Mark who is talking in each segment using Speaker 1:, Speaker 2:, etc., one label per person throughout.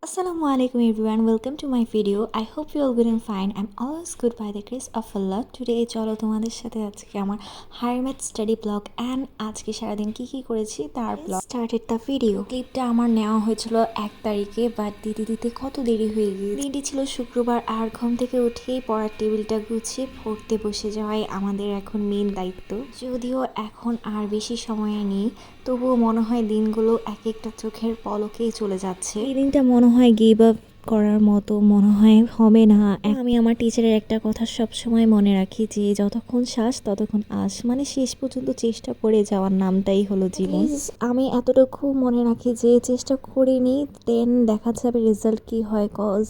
Speaker 1: Assalamualaikum everyone, welcome to my video. I hope you all good and fine. I'm always good by the grace of Allah. Today চলো তোমাদের সাথে আজকে আমার higher math study blog and আজকে সারাদিন কি করেছি তার ব্লগ স্টার্টেড দ্য ভিডিও। ক্লিপটা আমার নেওয়া হয়েছিল 1 তারিখে, বাট দিতে কত দেরি হয়ে গিয়েছে। দিনটি ছিল শুক্রবার আর ঘুম থেকে উঠেই পড়ার টেবিলটা গুছিয়ে পড়তে বসে যাওয়াই আমাদের এখন মেন দায়িত্ব। যদিও এখন আর বেশি সময় নেই, তবুও মনে হয় দিনগুলো এক একটা চোখের পলকেই চলে যাচ্ছে। এই দিনটা মনে হয় গিভ আপ করার মতো মনে হয় হবে না। আমি আমার টিচারের একটা কথা সব সময় মনে রাখি যে যতক্ষণ শ্বাস ততক্ষণ আস, মানে শেষ পর্যন্ত চেষ্টা করে যাওয়ার নামটাই হলো জীবন। আমি এতটুকু মনে রাখি যে চেষ্টা করিনি, দেন দেখা যাবে রেজাল্ট কি হয়। কজ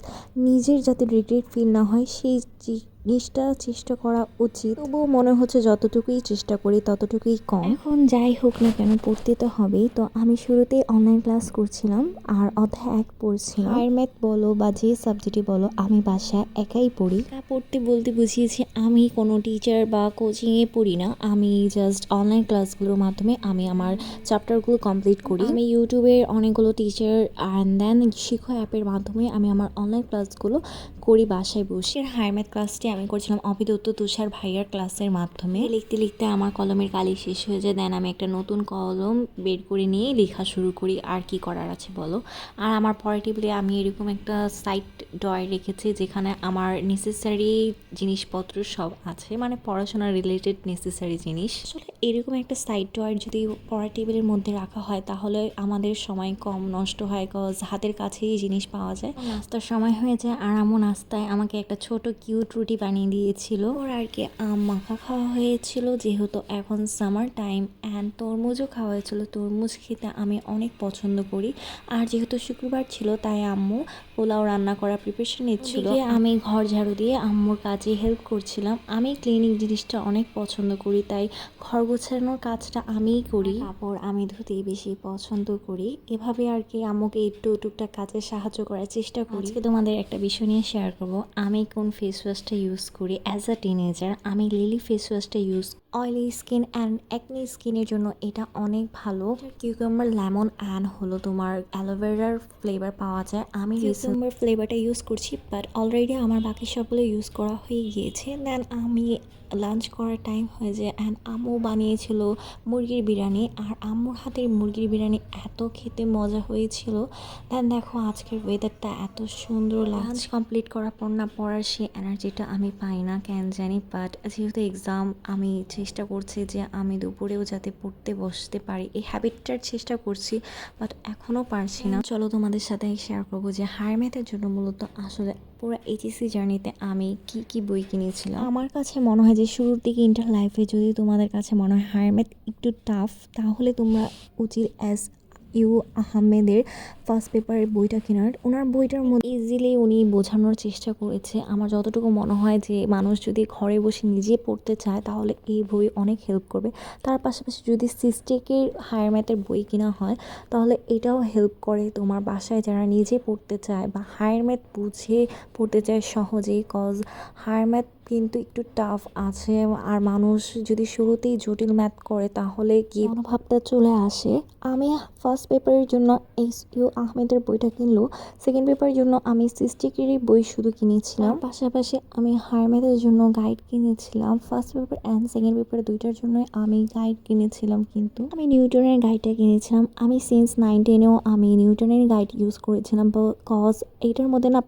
Speaker 1: নিজের যাতে রিগ্রেট ফিল না হয় সেই জিনিসটা চেষ্টা করা উচিত। তবুও মনে হচ্ছে যতটুকুই চেষ্টা করি ততটুকুই কম। এখন যাই হোক না কেন পড়তে তো হবেই। তো আমি শুরুতেই অনলাইন ক্লাস করছিলাম আর অধ্যায় 1 পড়ছিলাম। হায়ার ম্যাথ বলো বা যে সাবজেক্টই বলো আমি বাসায় একাই পড়ি। পড়তে বলতে বুঝিয়েছি আমি কোনো টিচার বা কোচিংয়ে পড়ি না, আমি জাস্ট অনলাইন ক্লাসগুলোর মাধ্যমে আমি আমার চ্যাপ্টারগুলো কমপ্লিট করি। আমি ইউটিউবের অনেকগুলো টিচার অ্যান্ড দেন শিখো অ্যাপের মাধ্যমে আমি আমার অনলাইন ক্লাসগুলো করি বাসায় বসে। হায়ার ম্যাথ ক্লাসটি আমি করছিলাম অভিদত্ত তুষার ভাইয়ার ক্লাসের মাধ্যমে। লিখতে লিখতে আমার কলমের কালি শেষ হয়ে যায়, দেন আমি একটা নতুন কলম বের করে নিয়ে লেখা শুরু করি। আর কি করার আছে বলো। আর আমার পরের টেবিলে আমি এরকম একটা সাইড ড্রয়ার রেখেছি যেখানে আমার নেসেসারি জিনিসপত্র সব আছে, মানে পড়াশোনা রিলেটেড নেসেসারি জিনিস। আসলে এরকম একটা সাইড ড্রয়ার যদি পড়ার টেবিলের মধ্যে রাখা হয় তাহলে আমাদের সময় কম নষ্ট হয়, কজ হাতের কাছেই জিনিস পাওয়া যায়। নাস্তার সময় হয়ে যায় আর আমার নাস্তায় আমাকে একটা ছোট কিউট রুটি বানিয়ে দিয়েছিল। ওর আর কি আম মাখা খাওয়া হয়েছিল যেহেতু এখন সামার টাইম, অ্যান্ড তরমুজও খাওয়া হয়েছিল। তরমুজ খেতে আমি অনেক পছন্দ করি। আর যেহেতু শুক্রবার ছিল তাই আম্মু পোলাও রান্না করা প্রিপারেশন নিচ্ছিল। আমি ঘর ঝাড়ু দিয়ে আম্মুর কাজে হেল্প করছিলাম। আমি ক্লিনিং জিনিসটা অনেক পছন্দ করি, তাই ঘর গোছানোর কাজটা আমিই করি। কাপড় আমি ধুতেই বেশি পছন্দ করি। এভাবে আর কি আম্মুকে একটু টুকটাক কাজে সাহায্য করার চেষ্টা করি। আজকে তোমাদের একটা বিষয় নিয়ে শেয়ার করবো, আমি কোন ফেস ওয়াশটা ইউজ করি অ্যাজ আ টিনেজার। আমি লিলি ফেস ওয়াশটা use oily skin and acne স্কিনের জন্য এটা অনেক ভালো। কিউকাম্বার লেমন অ্যান্ড হলো তোমার অ্যালোভেরার ফ্লেভার পাওয়া যায়। আমি কিউকাম্বার ফ্লেভারটা ইউজ করছি, বাট অলরেডি আমার বাকি সবগুলো ইউজ করা হয়ে গিয়েছে। দেন আমি লাঞ্চ করার টাইম হয়ে যায় অ্যান্ড আম্মু বানিয়েছিল মুরগির বিরিয়ানি। আর আম্মুর হাতের মুরগির বিরিয়ানি এত খেতে মজা হয়েছিল। দেন দেখো আজকের ওয়েদারটা এত সুন্দর। লাঞ্চ কমপ্লিট করার পর না পড়ার সে এনার্জিটা আমি পাই না কেন জানি, বাট যেহেতু এক্সাম আমি চেষ্টা করছি যে আমি দুপুরেও যাতে পড়তে বসতে পারি, এই হ্যাবিটটার চেষ্টা করছি, বাট এখনও পারছি না। চলো তোমাদের সাথে শেয়ার করবো যে হায়ার ম্যাথের জন্য মূলত আসলে পুরো এইচএসসি জার্নিতে আমি কি বই কিনেছিলাম। আমার কাছে মনে হয় যে শুরুর দিকে ইন্টার লাইফে যদি তোমাদের কাছে মনে হয় হায়ার ম্যাথ একটু টাফ, তাহলে তোমরা উচিত এস ইউ আহমেদের ফার্স্ট পেপারের বইটা কেনার। ওনার বইটার মধ্যে ইজিলি উনি বোঝানোর চেষ্টা করেছে। আমার যতটুকু মনে হয় যে মানুষ যদি ঘরে বসে নিজে পড়তে চায় তাহলে এই বই অনেক হেল্প করবে। তার পাশাপাশি যদি সিস্টেকের হায়ার ম্যাথের বই কেনা হয় তাহলে এটাও হেল্প করে তোমার বাসায় যারা নিজে পড়তে চায় বা হায়ার ম্যাথ বুঝে পড়তে চায় সহজেই। কজ হায়ার ম্যাথ কিন্তু একটু টাফ আছে, আর মানুষ যদি শুরুতেই জটিল ম্যাথ করে তাহলে কি মনোভাবটা চলে আসে। আমি ফার্স্ট পেপারের জন্য এস ইউ আহমেদের বইটা কিনলো, সেকেন্ড পেপারের জন্য আমি সিস্টেকেরই বই শুধু কিনেছিলাম। পাশাপাশি আমি হায়ার ম্যাথের জন্য গাইড কিনেছিলাম। First paper and second paper দুইটার জন্যই আমি গাইড কিনেছিলাম, কিন্তু আমি নিউটনের গাইডটা কিনেছিলাম। আমি সিন্স 9-10-এও আমি নিউটনের গাইড ইউজ করেছিলাম, কজ এইটার মধ্যে না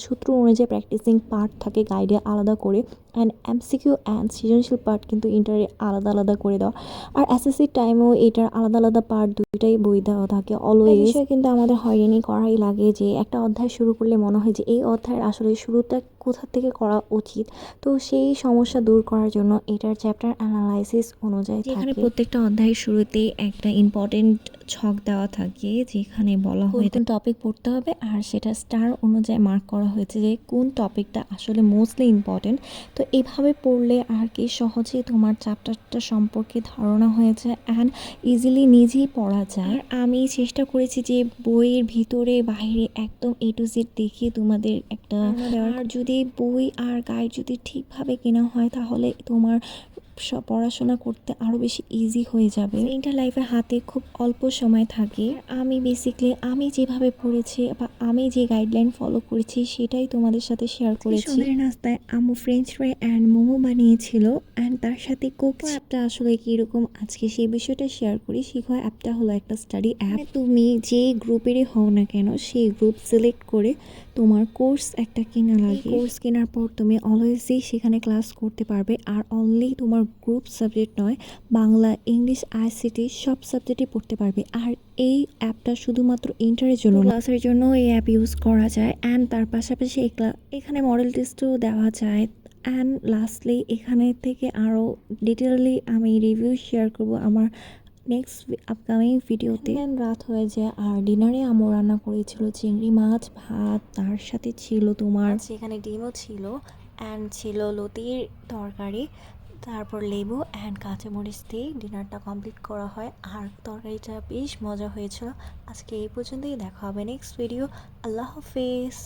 Speaker 1: সূত্র অনুযায়ী প্র্যাকটিসিং পার্ট থাকে গাইডে আলাদা করে, অ্যান্ড এমসিকিউ অ্যান্ড সৃজনশীল পার্ট কিন্তু ইন্টারে আলাদা আলাদা করে দেওয়া। আর এসএসসি টাইমেও এটার আলাদা আলাদা পার্ট দুইটাই বই দেওয়া থাকে অলওয়েজ। বিষয় কিন্তু আমাদের হয়রানি করাই লাগে যে একটা অধ্যায় শুরু করলে মনে হয় যে এই অধ্যায়ের আসলে শুরুটা কোথা থেকে করা উচিত। তো সেই সমস্যা দূর করার জন্য এটার চ্যাপ্টার অ্যানালাইসিস অনুযায়ী যেখানে প্রত্যেকটা অধ্যায়ের শুরুতেই একটা ইম্পর্টেন্ট ছক দেওয়া থাকে যেখানে বলা হয় কোন টপিক পড়তে হবে, আর সেটা স্টার অনুযায়ী মার্ক করা হয়েছে যে কোন টপিকটা আসলে মোস্টলি ইম্পর্টেন্ট। তো এভাবে পড়লে আর কি সহজেই তোমার চ্যাপ্টারটা সম্পর্কে ধারণা হয়ে যায় অ্যান্ড ইজিলি নিজেই পড়া যায়। আমি চেষ্টা করেছি যে বইয়ের ভিতরে বাইরে একদম A to Z দেখিয়ে তোমাদের একটা, আর যদি বই আর গাইড যদি ঠিকভাবে কেনা হয় তাহলে তোমার পড়াশোনা করতে আরও বেশি ইজি হয়ে যাবে। ইন্টার লাইফে হাতে খুব অল্প সময় থাকে। আমি বেসিক্যালি আমি যেভাবে পড়েছি বা আমি যে গাইডলাইন ফলো করেছি সেটাই তোমাদের সাথে শেয়ার করেছি। সন্ধ্যার নাস্তায় আম্মু ফ্রেঞ্চ ফ্রাই অ্যান্ড মোমো বানিয়েছিল অ্যান্ড তার সাথে কোক। অ্যাপটা আসলে কীরকম আজকে সেই বিষয়টা শেয়ার করি। শিখো অ্যাপটা হলো একটা স্টাডি অ্যাপ। তুমি যে গ্রুপেরই হও না কেন সেই গ্রুপ সিলেক্ট করে তোমার কোর্স একটা কেনা লাগে। কোর্স কেনার পর তুমি অলওয়েজই সেখানে ক্লাস করতে পারবে। আর অনলি তোমার গ্রুপ সাবজেক্ট নয়, বাংলা, ইংলিশ, আইসিটি সব সাবজেক্টই পড়তে পারবে। আর এই অ্যাপটা শুধুমাত্র ইন্টারের জন্য, ক্লাসের জন্য এই অ্যাপ ইউজ করা যায়। অ্যান্ড তার পাশাপাশি এখানে মডেল টেস্টও দেওয়া যায়। অ্যান্ড লাস্টলি এখানে থেকে আরও ডিটেইলি আমি রিভিউ শেয়ার করব আমার নেক্সট আপকামিং ভিডিওতে। রাত হয়ে যায় আর ডিনারে আম্মু রান্না করেছিল চিংড়ি মাছ, ভাত, তার সাথে ছিল তোমার সেখানে ডিমও ছিল অ্যান্ড ছিল লতির তরকারি, তারপর লেবু অ্যান্ড কাঁচামরিচ দিয়ে ডিনারটা কমপ্লিট করা হয়। আর তরকারিটা বেশ মজা হয়েছিল। আজকে এই পর্যন্তই, দেখা হবে নেক্সট ভিডিও। আল্লাহ হাফেজ।